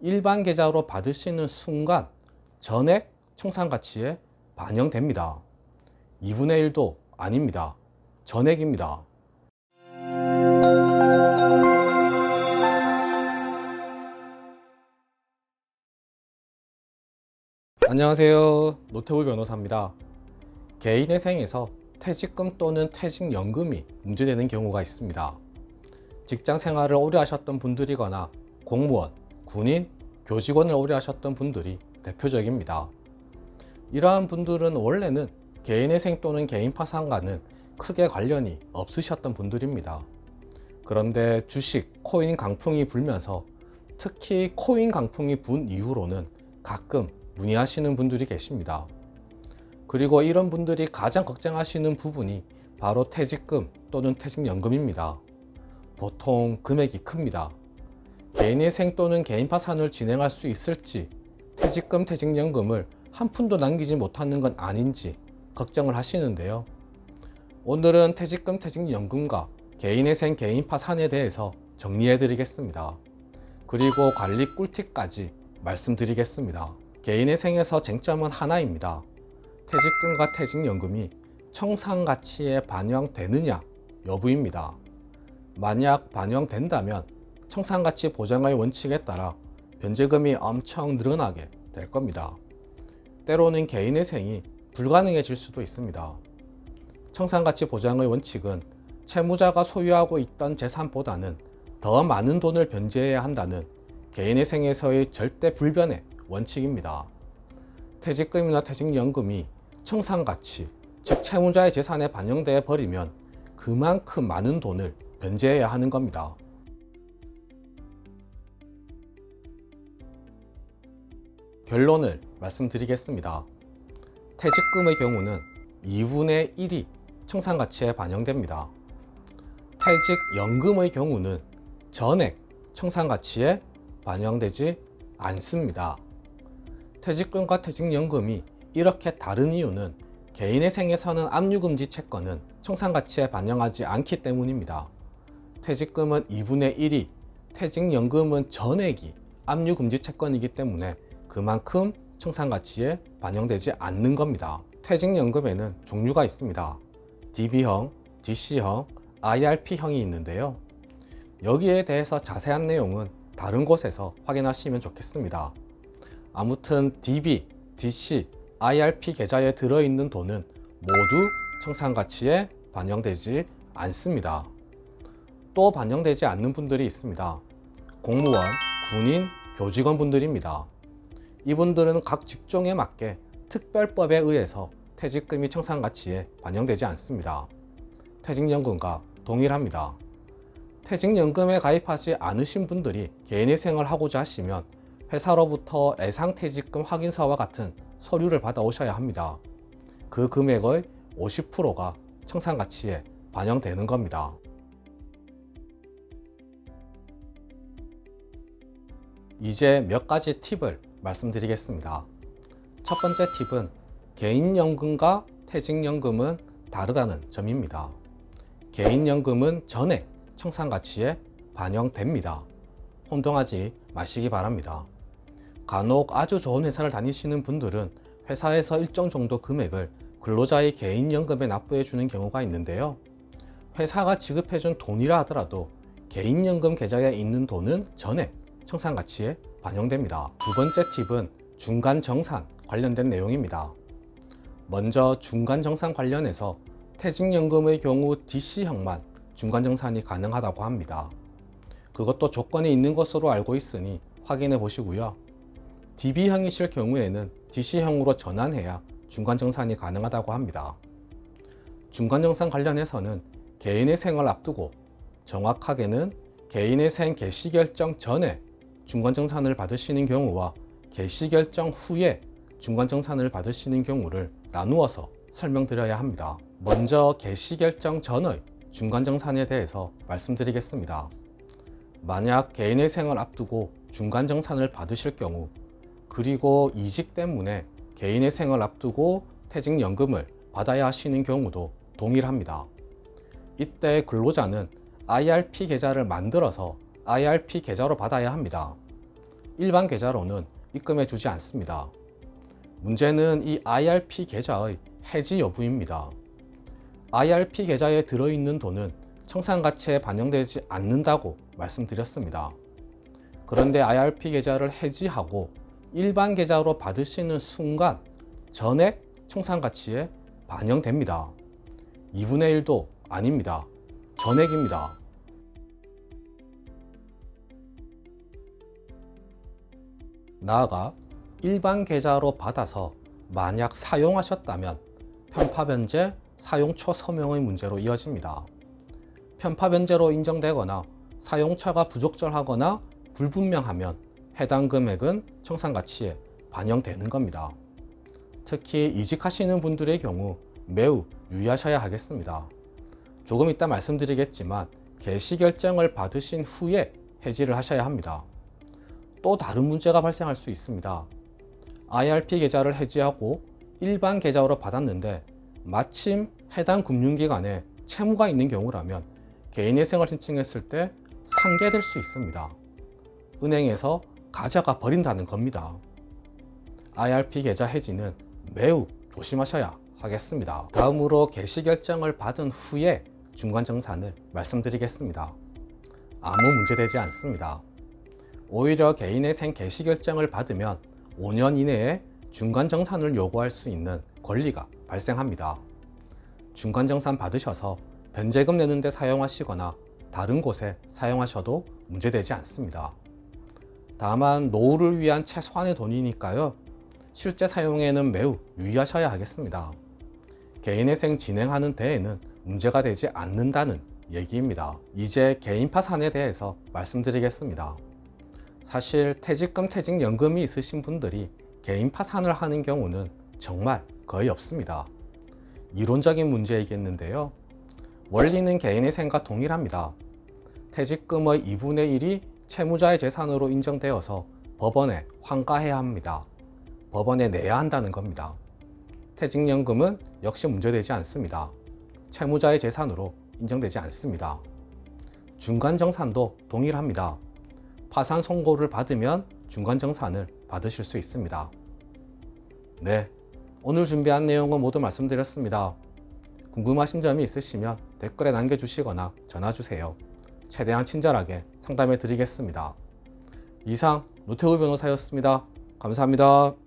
일반 계좌로 받으시는 순간 전액 청산가치에 반영됩니다. 2분의 1도 아닙니다. 전액입니다. 안녕하세요. 노태우 변호사입니다. 개인회생에서 퇴직금 또는 퇴직연금이 문제되는 경우가 있습니다. 직장 생활을 오래 하셨던 분들이거나 공무원, 군인, 교직원을 오래 하셨던 분들이 대표적입니다. 이러한 분들은 원래는 개인회생 또는 개인파산과는 크게 관련이 없으셨던 분들입니다. 그런데 주식, 코인 강풍이 불면서 특히 코인 강풍이 분 이후로는 가끔 문의하시는 분들이 계십니다. 그리고 이런 분들이 가장 걱정하시는 부분이 바로 퇴직금 또는 퇴직연금입니다. 보통 금액이 큽니다. 개인회생 또는 개인파산을 진행할 수 있을지, 퇴직금, 퇴직연금을 한 푼도 남기지 못하는 건 아닌지 걱정을 하시는데요. 오늘은 퇴직금, 퇴직연금과 개인회생, 개인파산에 대해서 정리해 드리겠습니다. 그리고 관리 꿀팁까지 말씀드리겠습니다. 개인회생에서 쟁점은 하나입니다. 퇴직금과 퇴직연금이 청산가치에 반영되느냐 여부입니다. 만약 반영된다면 청산가치 보장의 원칙에 따라 변제금이 엄청 늘어나게 될 겁니다. 때로는 개인회생이 불가능해질 수도 있습니다. 청산가치 보장의 원칙은 채무자가 소유하고 있던 재산보다는 더 많은 돈을 변제해야 한다는 개인회생에서의 절대 불변의 원칙입니다. 퇴직금이나 퇴직연금이 청산가치, 즉 채무자의 재산에 반영되어 버리면 그만큼 많은 돈을 변제해야 하는 겁니다. 결론을 말씀드리겠습니다. 퇴직금의 경우는 2분의 1이 청산가치에 반영됩니다. 퇴직연금의 경우는 전액 청산가치에 반영되지 않습니다. 퇴직금과 퇴직연금이 이렇게 다른 이유는 개인회생에서는 압류금지 채권은 청산가치에 반영하지 않기 때문입니다. 퇴직금은 2분의 1이, 퇴직연금은 전액이 압류금지 채권이기 때문에 그만큼 청산가치에 반영되지 않는 겁니다. 퇴직연금에는 종류가 있습니다. DB형, DC형, IRP형이 있는데요. 여기에 대해서 자세한 내용은 다른 곳에서 확인하시면 좋겠습니다. 아무튼 DB, DC, IRP 계좌에 들어있는 돈은 모두 청산가치에 반영되지 않습니다. 또 반영되지 않는 분들이 있습니다. 공무원, 군인, 교직원 분들입니다. 이분들은 각 직종에 맞게 특별법에 의해서 퇴직금이 청산가치에 반영되지 않습니다. 퇴직연금과 동일합니다. 퇴직연금에 가입하지 않으신 분들이 개인회생을 하고자 하시면 회사로부터 애상퇴직금 확인서와 같은 서류를 받아오셔야 합니다. 그 금액의 50%가 청산가치에 반영되는 겁니다. 이제 몇 가지 팁을 말씀드리겠습니다. 첫 번째 팁은 개인연금과 퇴직연금은 다르다는 점입니다. 개인연금은 전액 청산가치에 반영됩니다. 혼동하지 마시기 바랍니다. 간혹 아주 좋은 회사를 다니시는 분들은 회사에서 일정 정도 금액을 근로자의 개인연금에 납부해 주는 경우가 있는데요. 회사가 지급해 준 돈이라 하더라도 개인연금 계좌에 있는 돈은 전액 청산가치에 반영됩니다. 두 번째 팁은 중간정산 관련된 내용입니다. 먼저 중간정산 관련해서 퇴직연금의 경우 DC형만 중간정산이 가능하다고 합니다. 그것도 조건이 있는 것으로 알고 있으니 확인해 보시고요. DB형이실 경우에는 DC형으로 전환해야 중간정산이 가능하다고 합니다. 중간정산 관련해서는 개인회생을 앞두고, 정확하게는 개인회생 개시결정 전에 중간정산을 받으시는 경우와 개시결정 후에 중간정산을 받으시는 경우를 나누어서 설명드려야 합니다. 먼저 개시결정 전의 중간정산에 대해서 말씀드리겠습니다. 만약 개인회생을 앞두고 중간정산을 받으실 경우, 그리고 이직 때문에 개인회생을 앞두고 퇴직연금을 받아야 하시는 경우도 동일합니다. 이때 근로자는 IRP 계좌를 만들어서 IRP 계좌로 받아야 합니다. 일반 계좌로는 입금해 주지 않습니다. 문제는 이 IRP 계좌의 해지 여부입니다. IRP 계좌에 들어있는 돈은 청산가치에 반영되지 않는다고 말씀드렸습니다. 그런데 IRP 계좌를 해지하고 일반 계좌로 받으시는 순간 전액 청산가치에 반영됩니다. 2분의 1도 아닙니다. 전액입니다. 나아가 일반 계좌로 받아서 만약 사용하셨다면 편파변제 사용처 서명의 문제로 이어집니다. 편파변제로 인정되거나 사용처가 부적절하거나 불분명하면 해당 금액은 청산가치에 반영되는 겁니다. 특히 이직하시는 분들의 경우 매우 유의하셔야 하겠습니다. 조금 이따 말씀드리겠지만 개시결정을 받으신 후에 해지를 하셔야 합니다. 또 다른 문제가 발생할 수 있습니다. IRP 계좌를 해지하고 일반 계좌로 받았는데 마침 해당 금융기관에 채무가 있는 경우라면 개인회생을 신청했을 때 상계될 수 있습니다. 은행에서 가져가 버린다는 겁니다. IRP 계좌 해지는 매우 조심하셔야 하겠습니다. 다음으로 개시결정을 받은 후에 중간정산을 말씀드리겠습니다. 아무 문제되지 않습니다. 오히려 개인회생 개시결정을 받으면 5년 이내에 중간정산을 요구할 수 있는 권리가 발생합니다. 중간정산 받으셔서 변제금 내는 데 사용하시거나 다른 곳에 사용하셔도 문제되지 않습니다. 다만 노후를 위한 최소한의 돈이니까요. 실제 사용에는 매우 유의하셔야 하겠습니다. 개인회생 진행하는 데에는 문제가 되지 않는다는 얘기입니다. 이제 개인파산에 대해서 말씀드리겠습니다. 사실 퇴직금, 퇴직연금이 있으신 분들이 개인파산을 하는 경우는 정말 거의 없습니다. 이론적인 문제이겠는데요. 원리는 개인회생과 동일합니다. 퇴직금의 2분의 1이 채무자의 재산으로 인정되어서 법원에 환가해야 합니다. 법원에 내야 한다는 겁니다. 퇴직연금은 역시 문제되지 않습니다. 채무자의 재산으로 인정되지 않습니다. 중간정산도 동일합니다. 파산 선고를 받으면 중간정산을 받으실 수 있습니다. 네, 오늘 준비한 내용은 모두 말씀드렸습니다. 궁금하신 점이 있으시면 댓글에 남겨주시거나 전화주세요. 최대한 친절하게 상담해 드리겠습니다. 이상 노태우 변호사였습니다. 감사합니다.